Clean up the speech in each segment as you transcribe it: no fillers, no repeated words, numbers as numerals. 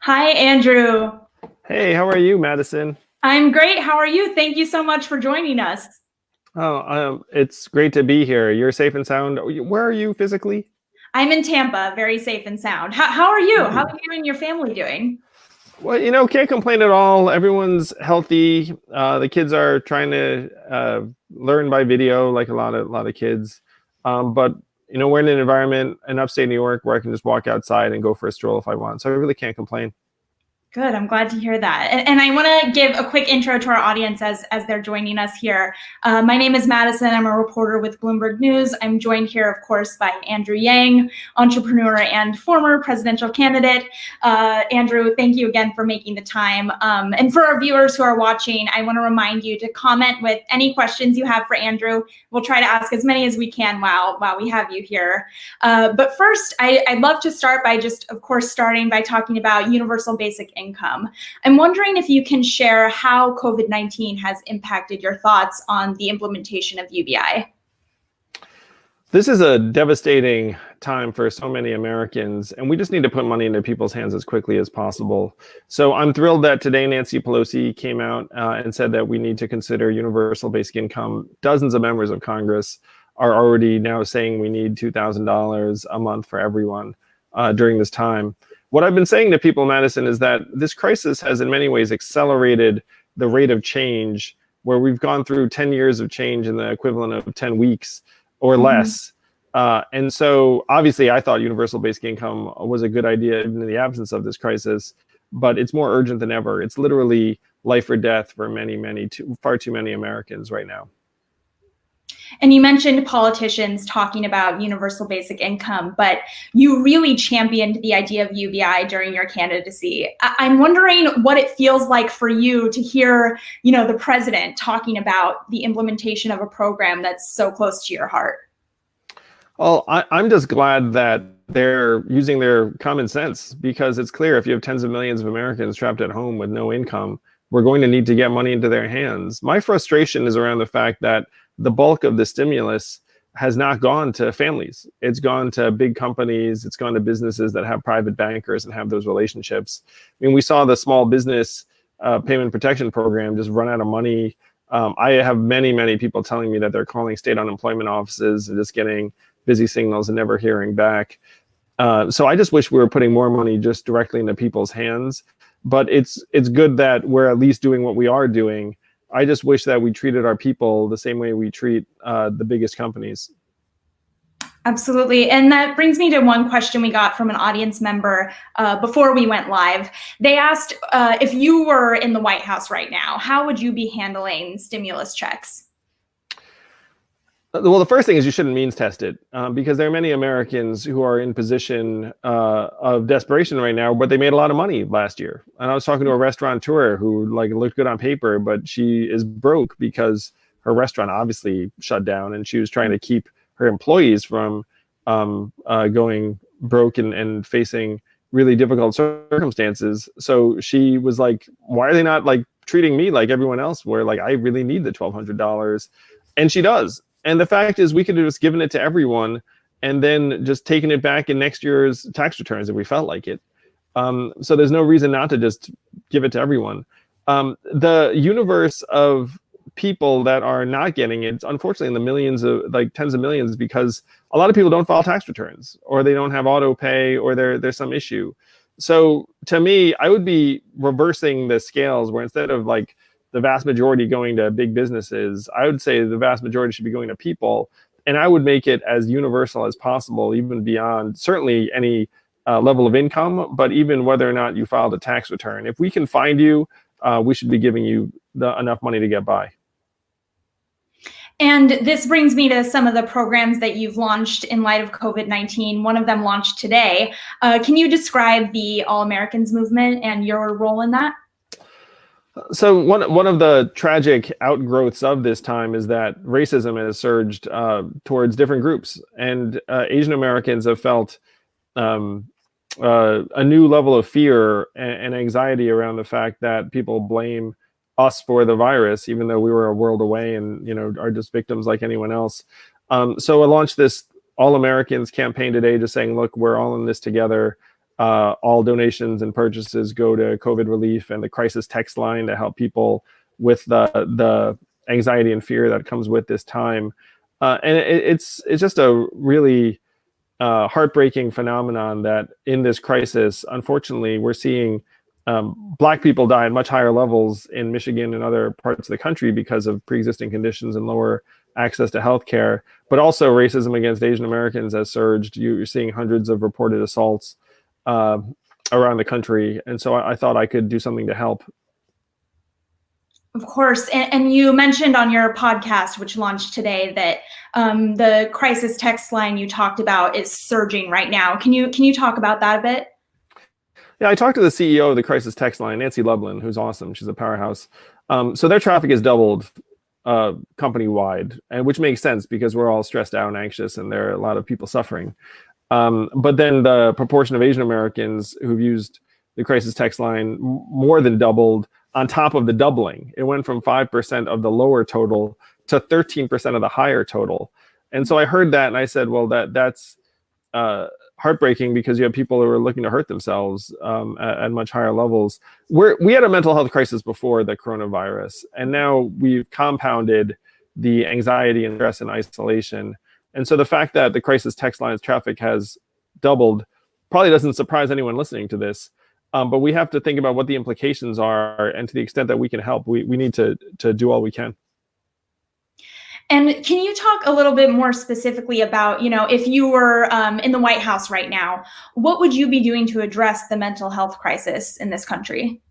Hi, Andrew. Hey, how are you, Madison? I'm great. How are you? Thank you so much for joining us. It's great to be here. You're safe and sound. Where are you physically? I'm in Tampa, very safe and sound. How are you? How Hmm. are you and your family doing? Well, can't complain at all. Everyone's healthy. The kids are trying to learn by video, like a lot of kids. But we're in an environment in upstate New York where I can just walk outside and go for a stroll if I want. So I really can't complain. Good. I'm glad to hear that. And I want to give a quick intro to our audience as they're joining us here. My name is Madison. I'm a reporter with Bloomberg News. I'm joined here, of course, by Andrew Yang, entrepreneur and former presidential candidate. Andrew, thank you again for making the time. And for our viewers who are watching, I want to remind you to comment with any questions you have for Andrew. We'll try to ask as many as we can while we have you here. But first, I'd love to start by just, of course, starting by talking about universal basic income. I'm wondering if you can share how COVID-19 has impacted your thoughts on the implementation of UBI. This is a devastating time for so many Americans, and we just need to put money into people's hands as quickly as possible. So I'm thrilled that today Nancy Pelosi came out and said that we need to consider universal basic income. Dozens of members of Congress are already now saying we need $2,000 a month for everyone during this time. What I've been saying to people, Madison, is that this crisis has in many ways accelerated the rate of change, where we've gone through 10 years of change in the equivalent of 10 weeks or less. And so obviously I thought universal basic income was a good idea even in the absence of this crisis, but it's more urgent than ever. It's literally life or death for far too many Americans right now. And you mentioned politicians talking about universal basic income, but you really championed the idea of UBI during your candidacy. I'm wondering what it feels like for you to hear, the president talking about the implementation of a program that's so close to your heart. Well, I'm just glad that they're using their common sense, because it's clear if you have tens of millions of Americans trapped at home with no income, we're going to need to get money into their hands. My frustration is around the fact that the bulk of the stimulus has not gone to families. It's gone to big companies. It's gone to businesses that have private bankers and have those relationships. I mean, we saw the small business payment protection program just run out of money. I have many people telling me that they're calling state unemployment offices and just getting busy signals and never hearing back. So I just wish we were putting more money just directly into people's hands. But it's good that we're at least doing what we are doing. I just wish that we treated our people the same way we treat the biggest companies. Absolutely. And that brings me to one question we got from an audience member before we went live. They asked if you were in the White House right now, how would you be handling stimulus checks? Well, the first thing is you shouldn't means test it, because there are many Americans who are in position of desperation right now, but they made a lot of money last year. And I was talking to a restaurateur who looked good on paper, but she is broke because her restaurant obviously shut down, and she was trying to keep her employees from going broke and facing really difficult circumstances. So she was like, why are they not treating me like everyone else, where I really need the $1,200? And she does. And the fact is, we could have just given it to everyone and then just taken it back in next year's tax returns if we felt like it. So there's no reason not to just give it to everyone. The universe of people that are not getting it, unfortunately, in the millions of tens of millions, because a lot of people don't file tax returns, or they don't have auto pay, or there's some issue. So to me, I would be reversing the scales, where instead of the vast majority going to big businesses, I would say the vast majority should be going to people. And I would make it as universal as possible, even beyond certainly any level of income, but even whether or not you filed a tax return. If we can find you, we should be giving you enough money to get by. And this brings me to some of the programs that you've launched in light of COVID-19. One of them launched today. Can you describe the All Americans movement and your role in that? So one of the tragic outgrowths of this time is that racism has surged towards different groups, and Asian Americans have felt a new level of fear and anxiety around the fact that people blame us for the virus, even though we were a world away and are just victims like anyone else. So I launched this All Americans campaign today, just saying, look, we're all in this together. all donations and purchases go to COVID relief and the crisis text line to help people with the anxiety and fear that comes with this time. And it's just a really heartbreaking phenomenon that in this crisis, unfortunately, we're seeing Black people die at much higher levels in Michigan and other parts of the country because of pre-existing conditions and lower access to healthcare. But also racism against Asian Americans has surged. You're seeing hundreds of reported assaults around the country. And so I thought I could do something to help. Of course. And you mentioned on your podcast, which launched today, that the crisis text line you talked about is surging right now. Can you talk about that a bit? Yeah, I talked to the CEO of the crisis text line, Nancy Lublin, who's awesome. She's a powerhouse. So their traffic has doubled company-wide, and which makes sense because we're all stressed out and anxious, and there are a lot of people suffering. But then the proportion of Asian Americans who've used the crisis text line more than doubled on top of the doubling. It went from 5% of the lower total to 13% of the higher total. And so I heard that and I said, well, that's heartbreaking because you have people who are looking to hurt themselves at much higher levels. We had a mental health crisis before the coronavirus, and now we've compounded the anxiety and stress and isolation. And so the fact that the crisis text line's traffic has doubled probably doesn't surprise anyone listening to this. But we have to think about what the implications are, and to the extent that we can help, we need to do all we can. And can you talk a little bit more specifically about, if you were in the White House right now, what would you be doing to address the mental health crisis in this country?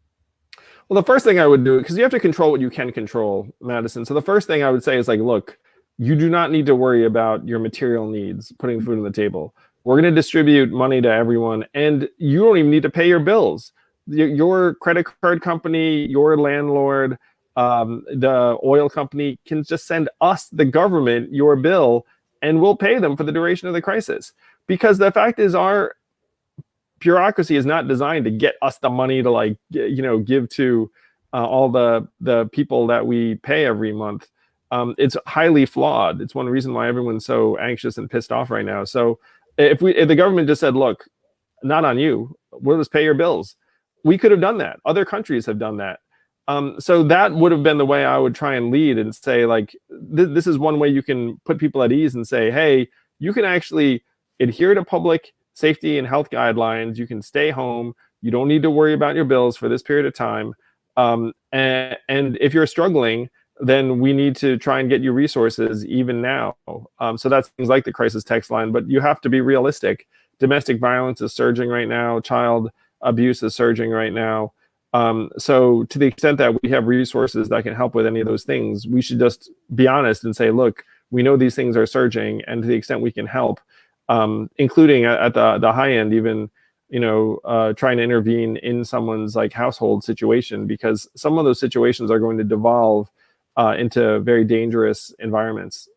Well, the first thing I would do, because you have to control what you can control, Madison. So the first thing I would say is look, you do not need to worry about your material needs, putting food on the table. We're going to distribute money to everyone, and you don't even need to pay your bills. Your credit card company, your landlord, the oil company can just send us, the government, your bill, and we'll pay them for the duration of the crisis. Because the fact is, our bureaucracy is not designed to get us the money to give to all the people that we pay every month. It's highly flawed. It's one reason why everyone's so anxious and pissed off right now. So if the government just said, look, not on you, we'll just pay your bills, we could have done that. Other countries have done that. So that would have been the way I would try and lead and say, this is one way you can put people at ease and say, hey, you can actually adhere to public safety and health guidelines. You can stay home. You don't need to worry about your bills for this period of time. And if you're struggling, then we need to try and get you resources even now. So that's things like the crisis text line, but you have to be realistic. Domestic violence is surging right now. Child abuse is surging right now. So to the extent that we have resources that can help with any of those things, we should just be honest and say, look, we know these things are surging, and to the extent we can help, including at the high end, even trying to intervene in someone's household situation, because some of those situations are going to devolve into very dangerous environments.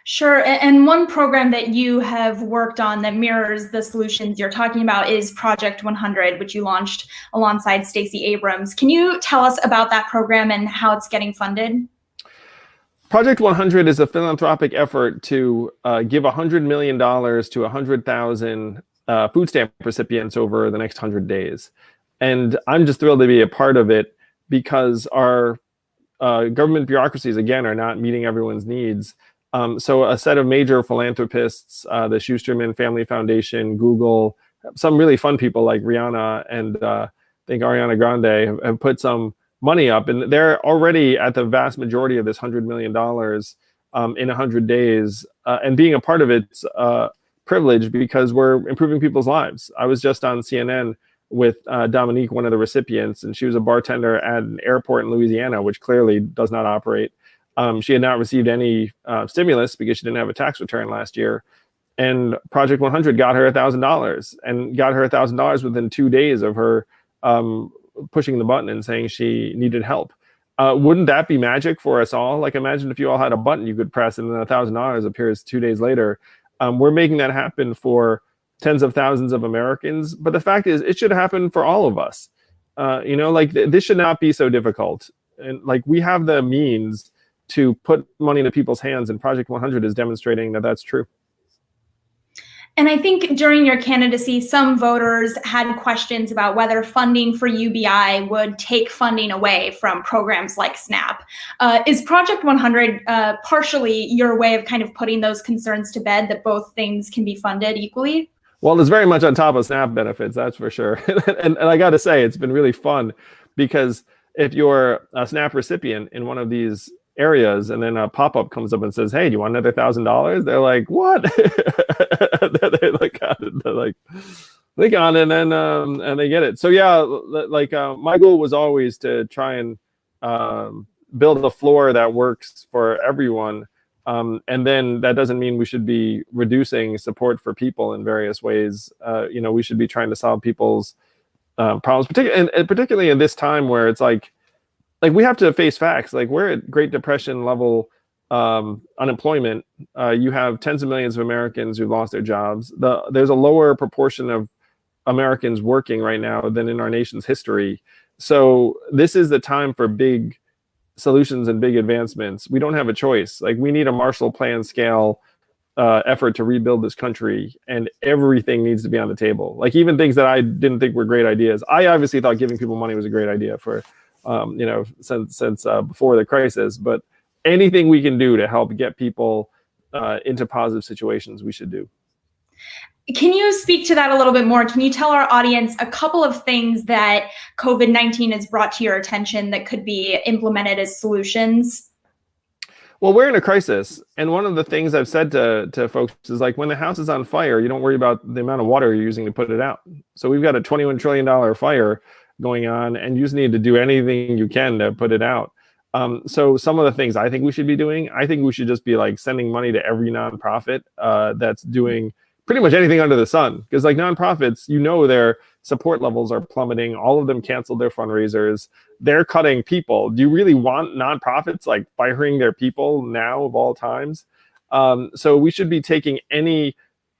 Sure. And one program that you have worked on that mirrors the solutions you're talking about is Project 100, which you launched alongside Stacey Abrams. Can you tell us about that program and how it's getting funded? Project 100 is a philanthropic effort to give $100 million to 100,000 food stamp recipients over the next 100 days. And I'm just thrilled to be a part of it because our government bureaucracies, again, are not meeting everyone's needs. So a set of major philanthropists, the Schusterman Family Foundation, Google, some really fun people like Rihanna and I think Ariana Grande have put some money up, and they're already at the vast majority of this $100 million in 100 days. And being a part of it's a privilege because we're improving people's lives. I was just on CNN with Dominique, one of the recipients, and she was a bartender at an airport in Louisiana, which clearly does not operate. She had not received any stimulus because she didn't have a tax return last year. And Project 100 got her $1,000 and got her $1,000 within 2 days of her pushing the button and saying she needed help. Wouldn't that be magic for us all? Imagine if you all had a button you could press and then $1,000 appears 2 days later. We're making that happen for tens of thousands of Americans. But the fact is, it should happen for all of us. This should not be so difficult. And we have the means to put money into people's hands, and Project 100 is demonstrating that that's true. And I think during your candidacy, some voters had questions about whether funding for UBI would take funding away from programs like SNAP. Is Project 100 partially your way of kind of putting those concerns to bed, that both things can be funded equally? Well, it's very much on top of SNAP benefits, that's for sure. And I got to say, it's been really fun because if you're a SNAP recipient in one of these areas and then a pop-up comes up and says, hey, do you want another $1,000? They're like, what? They look at it, they're like, click on it, and they get it. So yeah, like my goal was always to try and build a floor that works for everyone. And then that doesn't mean we should be reducing support for people in various ways. We should be trying to solve people's problems, particularly in this time where it's like we have to face facts. Like, we're at Great Depression level unemployment. You have tens of millions of Americans who've lost their jobs. There's a lower proportion of Americans working right now than in our nation's history. So this is the time for big solutions and big advancements. We don't have a choice. Like, we need a Marshall Plan scale effort to rebuild this country, and everything needs to be on the table. Like, even things that I didn't think were great ideas. I obviously thought giving people money was a great idea for since before the crisis, but anything we can do to help get people into positive situations, we should do. Can you speak to that a little bit more? Can you tell our audience a couple of things that COVID-19 has brought to your attention that could be implemented as solutions? Well, we're in a crisis, and one of the things I've said to folks is, like, when the house is on fire, you don't worry about the amount of water you're using to put it out. So we've got a $21 trillion fire going on, and you just need to do anything you can to put it out. So some of the things I think we should be doing, I think we should just be like sending money to every nonprofit that's doing pretty much anything under the sun. Because like nonprofits, their support levels are plummeting. All of them canceled their fundraisers. They're cutting people. Do you really want nonprofits like firing their people now of all times? So we should be taking any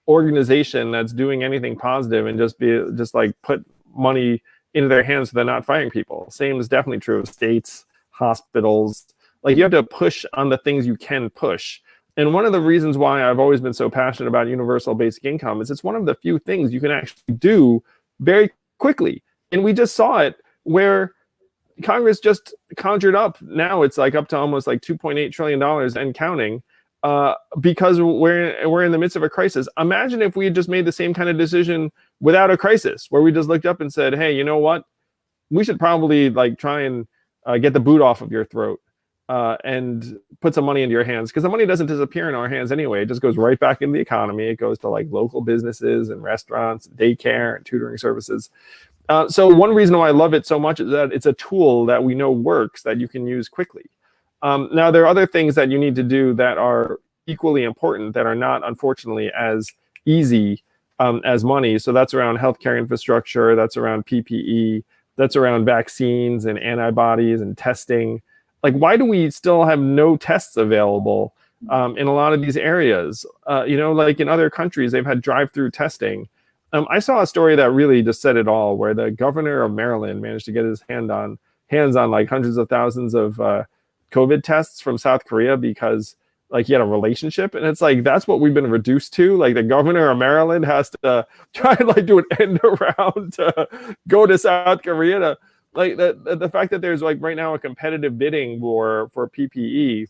organization that's doing anything positive and just like put money into their hands so they're not firing people. Same is definitely true of states, hospitals. Like, you have to push on the things you can push. And one of the reasons why I've always been so passionate about universal basic income is it's one of the few things you can actually do very quickly. And we just saw it where Congress just conjured up. Now it's like up to almost like $2.8 trillion and counting, because we're in the midst of a crisis. Imagine if we had just made the same kind of decision without a crisis, where we just looked up and said, hey, you know what? We should probably like try and get the boot off of your throat and put some money into your hands, because the money doesn't disappear in our hands anyway. It just goes right back into the economy. It goes to like local businesses and restaurants, and daycare and tutoring services. So one reason why I love it so much is that it's a tool that we know works, that you can use quickly. Now, there are other things that you need to do that are equally important, that are not, unfortunately, as easy as money. So that's around healthcare infrastructure, that's around PPE, that's around vaccines and antibodies and testing. Like, why do we still have no tests available in a lot of these areas? Like in other countries, they've had drive-through testing. I saw a story that really just said it all, where the governor of Maryland managed to get his hands on like hundreds of thousands of COVID tests from South Korea because like he had a relationship. And it's like, that's what we've been reduced to. Like, the governor of Maryland has to try and like do an end around to go to South Korea to, like, the fact that there's like right now a competitive bidding war for PPE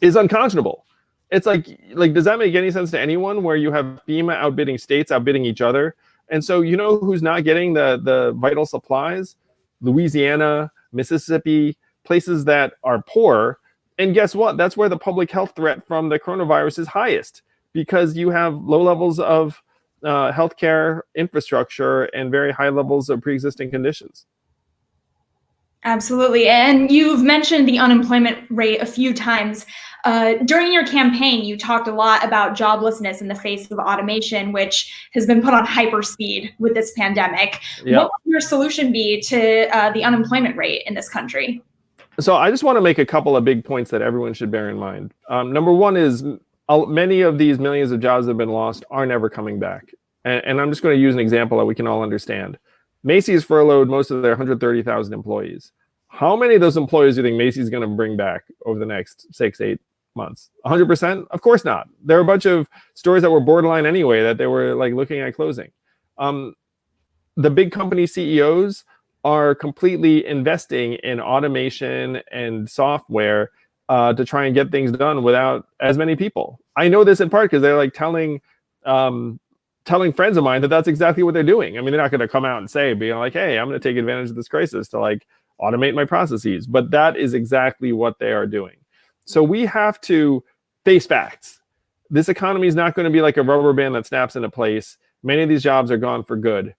is unconscionable. It's like, does that make any sense to anyone, where you have FEMA outbidding states, outbidding each other? And so, who's not getting the vital supplies? Louisiana, Mississippi, places that are poor. And guess what? That's where the public health threat from the coronavirus is highest, because you have low levels of healthcare infrastructure and very high levels of pre-existing conditions. Absolutely. And you've mentioned the unemployment rate a few times. During your campaign, you talked a lot about joblessness in the face of automation, which has been put on hyperspeed with this pandemic. Yep. What would your solution be to the unemployment rate in this country? So I just want to make a couple of big points that everyone should bear in mind. Number one is many of these millions of jobs that have been lost are never coming back. And I'm just going to use an example that we can all understand. Macy's furloughed most of their 130,000 employees. How many of those employees do you think Macy's is going to bring back over the next 6-8 months? 100%? Of course not. There are a bunch of stores that were borderline anyway that they were like looking at closing. The big company CEOs are completely investing in automation and software to try and get things done without as many people. I know this in part because they're like telling friends of mine that that's exactly what they're doing. I mean, they're not going to come out and say, being like, hey, I'm going to take advantage of this crisis to like automate my processes. But that is exactly what they are doing. So we have to face facts. This economy is not going to be like a rubber band that snaps into place. Many of these jobs are gone for good.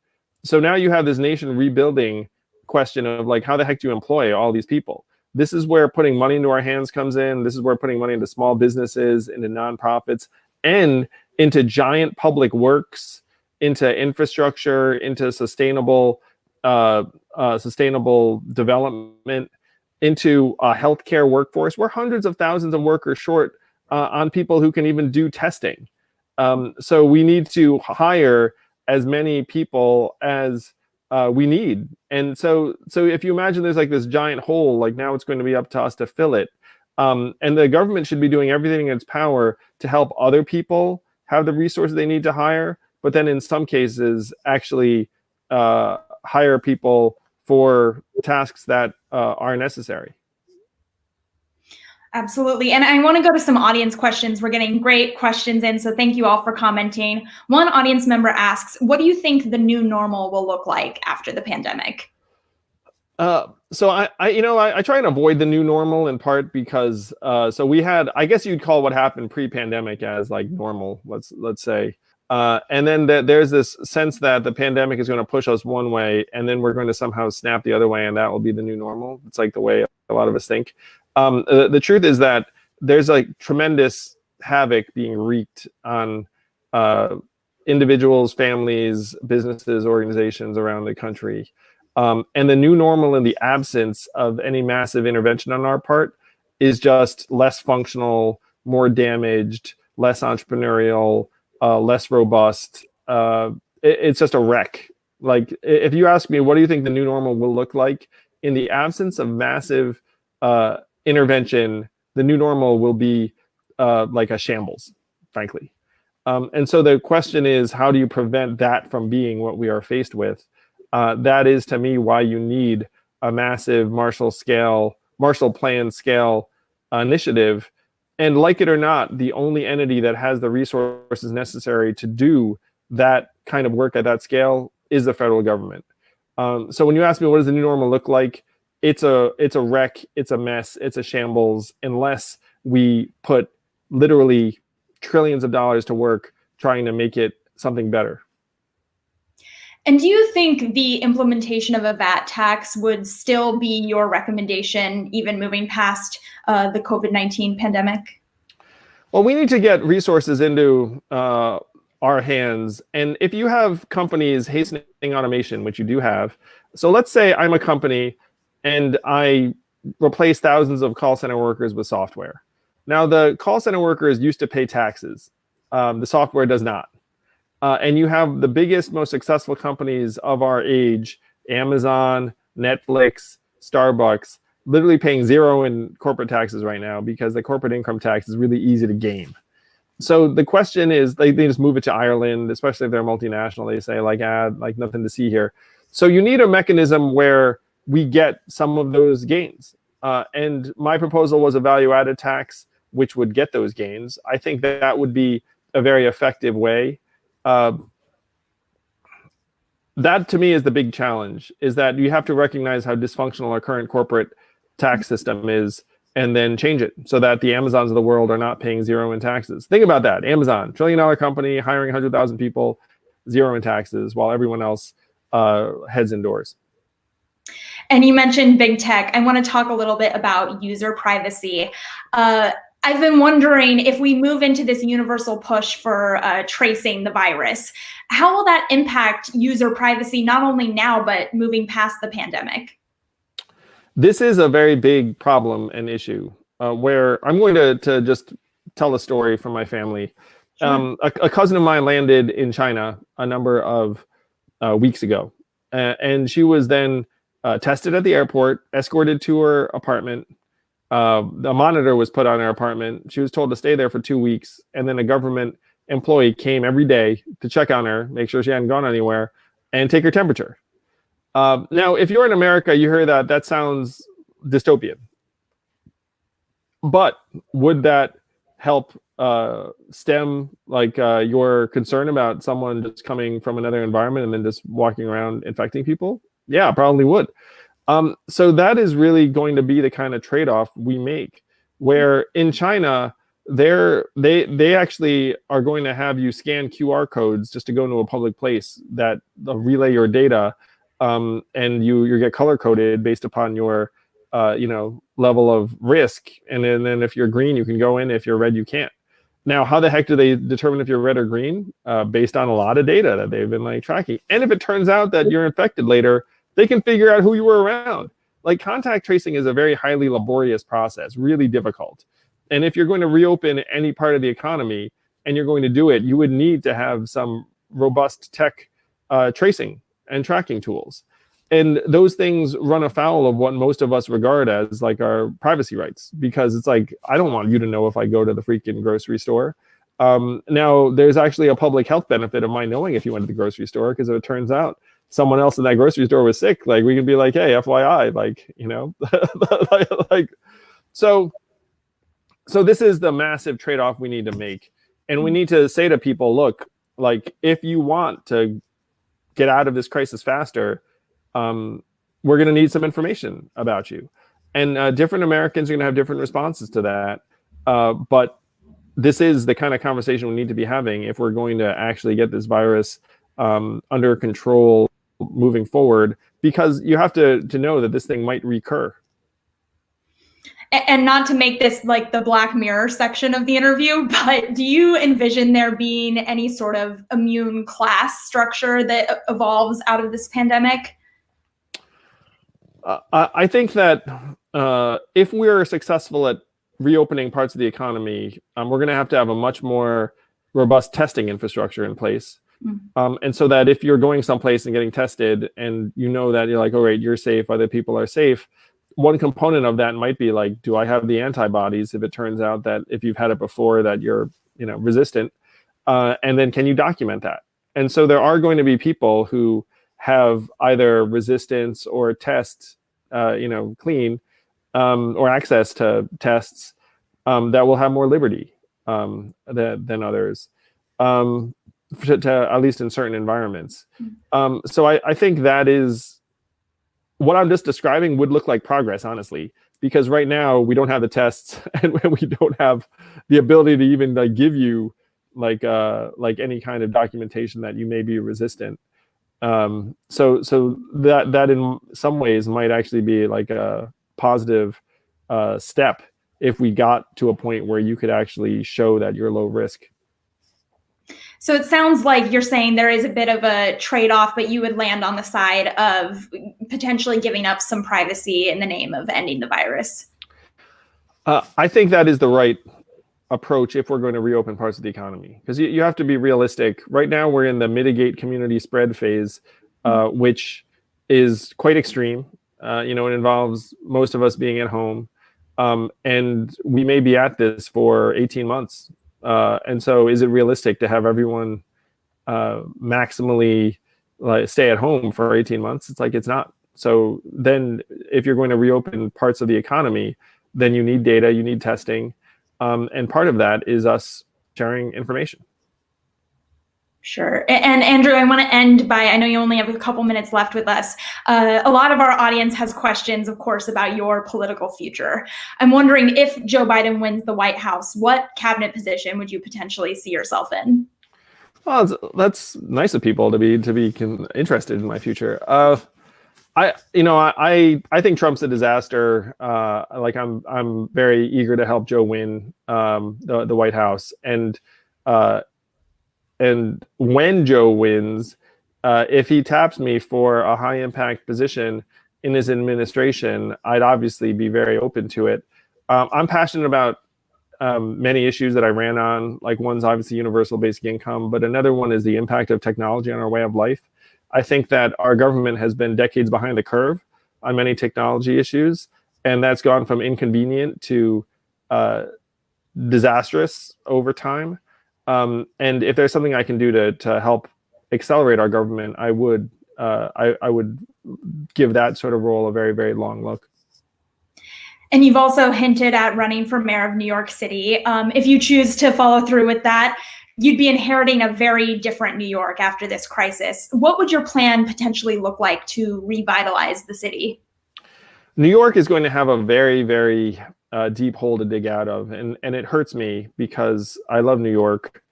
So now you have this nation rebuilding question of like, how the heck do you employ all these people? This is where putting money into our hands comes in. This is where putting money into small businesses, into nonprofits, and into giant public works, into infrastructure, into sustainable development, into a healthcare workforce. We're hundreds of thousands of workers short on people who can even do testing. So we need to hire as many people as we need. And so if you imagine there's like this giant hole, like now it's going to be up to us to fill it. And the government should be doing everything in its power to help other people have the resources they need to hire, but then in some cases actually hire people for tasks that are necessary. Absolutely. And I want to go to some audience questions. We're getting great questions in, so thank you all for commenting. One audience member asks, what do you think the new normal will look like after the pandemic? So I try and avoid the new normal in part because so we had, I guess you'd call what happened pre-pandemic as like normal, let's say. And then there's this sense that the pandemic is going to push us one way and then we're going to somehow snap the other way and that will be the new normal. It's like the way a lot of us think. The truth is that there's like tremendous havoc being wreaked on individuals, families, businesses, organizations around the country. And the new normal in the absence of any massive intervention on our part is just less functional, more damaged, less entrepreneurial, less robust. It's just a wreck. Like if you ask me, what do you think the new normal will look like in the absence of massive intervention, the new normal will be like a shambles, frankly. And so the question is, how do you prevent that from being what we are faced with? That is, to me, why you need a massive Marshall Plan scale initiative. And like it or not, the only entity that has the resources necessary to do that kind of work at that scale is the federal government. So when you ask me what does the new normal look like, it's a wreck, it's a mess, it's a shambles, unless we put literally trillions of dollars to work trying to make it something better. And do you think the implementation of a VAT tax would still be your recommendation, even moving past the COVID-19 pandemic? Well, we need to get resources into our hands. And if you have companies hastening automation, which you do have, so let's say I'm a company and I replace thousands of call center workers with software. Now, the call center workers used to pay taxes. The software does not. And you have the biggest, most successful companies of our age, Amazon, Netflix, Starbucks, literally paying zero in corporate taxes right now because the corporate income tax is really easy to game. So the question is, they just move it to Ireland, especially if they're multinational. They say like nothing to see here. So you need a mechanism where we get some of those gains. And my proposal was a value-added tax, which would get those gains. I think that would be a very effective way. That to me is the big challenge, is that you have to recognize how dysfunctional our current corporate tax system is and then change it so that the Amazons of the world are not paying zero in taxes. Think about that. Amazon, $1 trillion company, hiring 100,000 people, zero in taxes, while everyone else heads indoors. And you mentioned big tech. I want to talk a little bit about user privacy. I've been wondering, if we move into this universal push for tracing the virus, how will that impact user privacy, not only now, but moving past the pandemic? This is a very big problem and issue where I'm going to just tell a story from my family. Sure. A cousin of mine landed in China a number of weeks ago, and she was then tested at the airport, escorted to her apartment, A monitor was put on her apartment. She was told to stay there for 2 weeks, and then a government employee came every day to check on her, make sure she hadn't gone anywhere, and take her temperature. Now, if you're in America, you hear that, that sounds dystopian. But would that help stem your concern about someone just coming from another environment and then just walking around infecting people? Yeah, probably would. So that is really going to be the kind of trade-off we make, where in China, they actually are going to have you scan QR codes just to go into a public place that they'll relay your data, and you get color coded based upon your level of risk, and then if you're green, you can go in. If you're red, you can't. Now, how the heck do they determine if you're red or green? Based on a lot of data that they've been tracking. And if it turns out that you're infected later, they can figure out who you were around. Contact tracing is a very highly laborious process, really difficult. And if you're going to reopen any part of the economy and you're going to do it, you would need to have some robust tech tracing and tracking tools. And those things run afoul of what most of us regard as our privacy rights, because it's I don't want you to know if I go to the freaking grocery store. Now, there's actually a public health benefit of my knowing if you went to the grocery store, because if it turns out someone else in that grocery store was sick, we can be hey, FYI, So this is the massive trade-off we need to make. And we need to say to people, look, if you want to get out of this crisis faster, we're going to need some information about you. And different Americans are going to have different responses to that. But this is the kind of conversation we need to be having if we're going to actually get this virus under control moving forward, because you have to know that this thing might recur. And not to make this the Black Mirror section of the interview, but do you envision there being any sort of immune class structure that evolves out of this pandemic? I think that if we're successful at reopening parts of the economy, we're going to have a much more robust testing infrastructure in place. And so that if you're going someplace and getting tested and you know that you're all right, you're safe, other people are safe, one component of that might be do I have the antibodies if it turns out that if you've had it before that you're resistant, and then can you document that? And so there are going to be people who have either resistance or test clean, or access to tests that will have more liberty than others, to at least in certain environments. So I think that is what I'm just describing would look like progress, honestly, because right now we don't have the tests and we don't have the ability to even give you any kind of documentation that you may be resistant. So that in some ways might actually be a positive step if we got to a point where you could actually show that you're low risk. So it sounds like you're saying there is a bit of a trade-off, but you would land on the side of potentially giving up some privacy in the name of ending the virus. I think that is the right approach if we're going to reopen parts of the economy, because you have to be realistic. Right now, we're in the mitigate community spread phase, which is quite extreme. It involves most of us being at home, and we may be at this for 18 months. And so is it realistic to have everyone maximally stay at home for 18 months? It's not. So then if you're going to reopen parts of the economy, then you need data, you need testing. And part of that is us sharing information. Sure. And Andrew, I want to end by, I know you only have a couple minutes left with us. A lot of our audience has questions, of course, about your political future. I'm wondering, if Joe Biden wins the White House, what cabinet position would you potentially see yourself in? Well, that's nice of people to be interested in my future. I think Trump's a disaster. I'm very eager to help Joe win the White House, and when Joe wins, if he taps me for a high impact position in his administration, I'd obviously be very open to it. I'm passionate about many issues that I ran on. One's obviously universal basic income, but another one is the impact of technology on our way of life. I think that our government has been decades behind the curve on many technology issues. and that's gone from inconvenient to disastrous over time. And if there's something I can do to help accelerate our government, I would give that sort of role a very, very long look. And you've also hinted at running for mayor of New York City. If you choose to follow through with that, you'd be inheriting a very different New York after this crisis. What would your plan potentially look like to revitalize the city? New York is going to have a very, very deep hole to dig out of, and it hurts me because I love New York.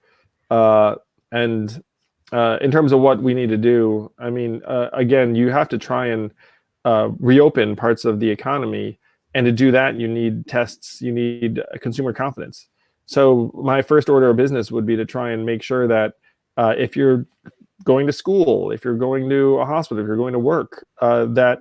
And in terms of what we need to do, I mean, again, you have to try and reopen parts of the economy. And to do that, you need tests, you need consumer confidence. So my first order of business would be to try and make sure that if you're going to school, if you're going to a hospital, if you're going to work, that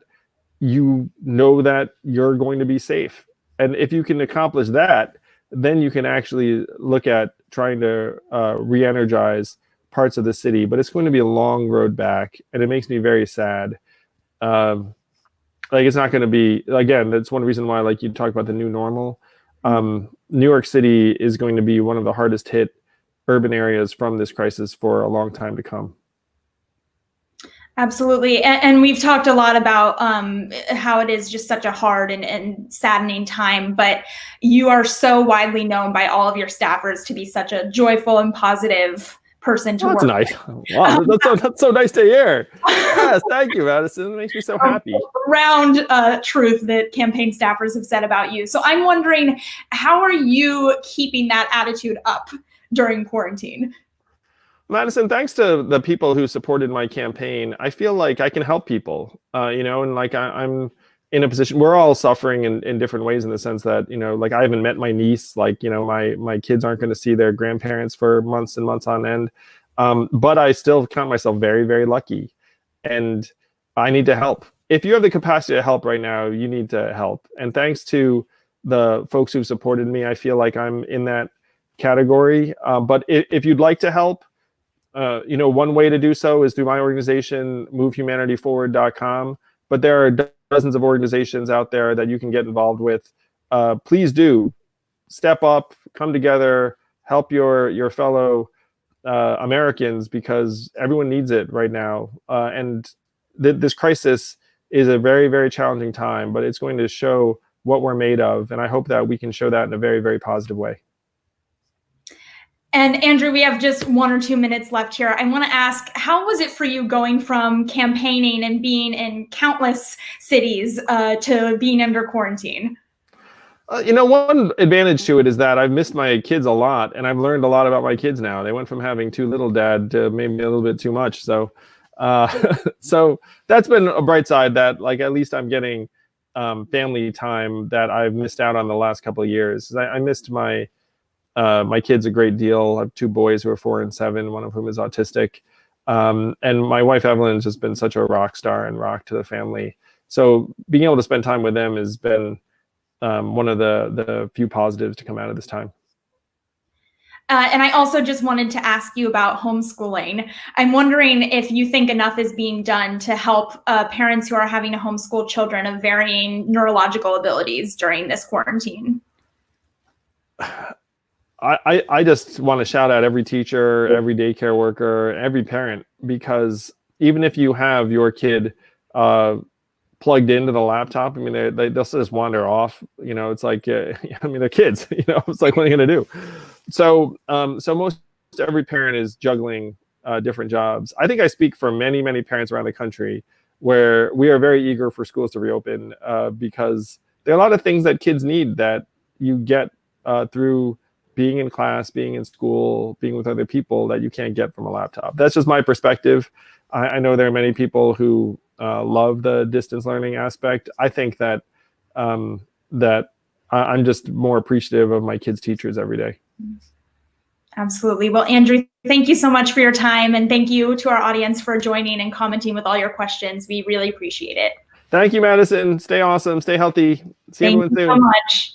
you know that you're going to be safe. And if you can accomplish that, then you can actually look at trying to re-energize parts of the city. But it's going to be a long road back, and it makes me very sad. Like, it's not going to be, again, that's one reason why, like, you talk about the new normal. New York City is going to be one of the hardest hit urban areas from this crisis for a long time to come. Absolutely. And we've talked a lot about how it is just such a hard and saddening time, but you are so widely known by all of your staffers to be such a joyful and positive person to work with. That's nice. Wow, that's so nice to hear. Yes, thank you, Madison. It makes me so happy. Round truth that campaign staffers have said about you. So I'm wondering, how are you keeping that attitude up during quarantine? Madison, thanks to the people who supported my campaign, I feel like I can help people, and like I'm in a position, we're all suffering in different ways, in the sense that, like, I haven't met my niece, like, my kids aren't going to see their grandparents for months and months on end. But I still count myself very, very lucky, and I need to help. If you have the capacity to help right now, you need to help. And thanks to the folks who've supported me, I feel like I'm in that category. But if you'd like to help, one way to do so is through my organization, movehumanityforward.com. But there are dozens of organizations out there that you can get involved with. Please do step up, come together, help your fellow Americans, because everyone needs it right now. And this crisis is a very, very challenging time, but it's going to show what we're made of. And I hope that we can show that in a very, very positive way. And Andrew, we have just 1 or 2 minutes left here. I want to ask, how was it for you going from campaigning and being in countless cities to being under quarantine? One advantage to it is that I've missed my kids a lot, and I've learned a lot about my kids now. They went from having too little dad to maybe a little bit too much. So, so that's been a bright side, that, like, at least I'm getting family time that I've missed out on the last couple of years. I missed my kids a great deal. I have 2 boys who are 4 and 7, one of whom is autistic. And my wife, Evelyn, has just been such a rock star and rock to the family. So being able to spend time with them has been one of the few positives to come out of this time. And I also just wanted to ask you about homeschooling. I'm wondering if you think enough is being done to help parents who are having to homeschool children of varying neurological abilities during this quarantine. I just want to shout out every teacher, every daycare worker, every parent, because even if you have your kid plugged into the laptop, I mean, they'll just wander off. It's like, I mean, they're kids. It's like, what are you going to do? So most every parent is juggling different jobs. I think I speak for many, many parents around the country, where we are very eager for schools to reopen, because there are a lot of things that kids need that you get through being in class, being in school, being with other people, that you can't get from a laptop. That's just my perspective. I know there are many people who love the distance learning aspect. I think that that I'm just more appreciative of my kids' teachers every day. Absolutely. Well, Andrew, thank you so much for your time, and thank you to our audience for joining and commenting with all your questions. We really appreciate it. Thank you, Madison. Stay awesome. Stay healthy. See everyone soon. Thank you so much.